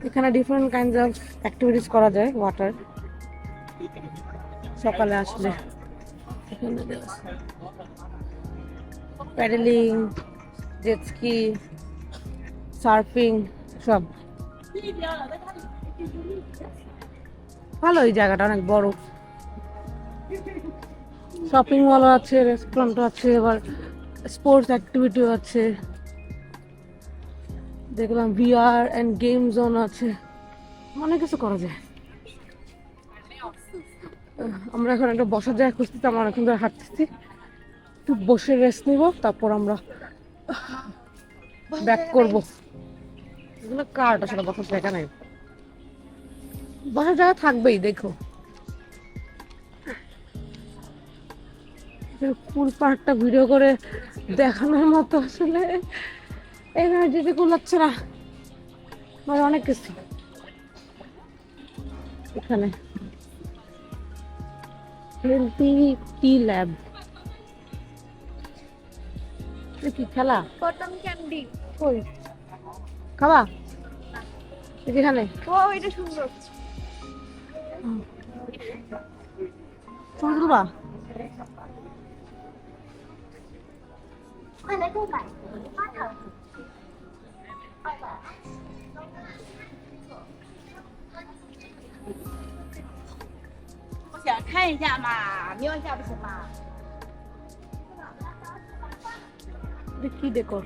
এখানে different kinds of activities করা যায় ওয়াটার সকালে আসলে। প্যাডেলিং, জেট স্কি, সার্ফিং সব ভালো। এই জায়গাটা অনেক বড়, শপিং মলও আছে, রেস্টুরেন্টও আছে, আবার স্পোর্টস অ্যাক্টিভিটিও আছে। দেখলাম ভিআর এন্ড গেম জোন আছে, অনেক কিছু করা যায়। আমরা এখন একটা বসার জায়গা খুঁজতেছি, আমরা অনেকক্ষণ ধরে হাঁটতেছি, একটু বসে রেস্ট নিব, তারপর আমরা ব্যাক করবো। এগুলো কার্ড আসলে বসার জায়গা নাই, বসার জায়গা থাকবেই। দেখো ফুল পার্কটা ভিডিও করে দেখানোর মতো আসলে এনার্জিতে কুলাচ্ছে না, মানে অনেক কিছু এখানে। হেলথি টি ল্যাব, কি খেলা? Cotton candy. কই খাবা এখানে? ও এটা সুন্দর। ছবি তুলবা? 快来购买花糖。我想看一下嘛，瞄一下不行吗？ কি ডেকোর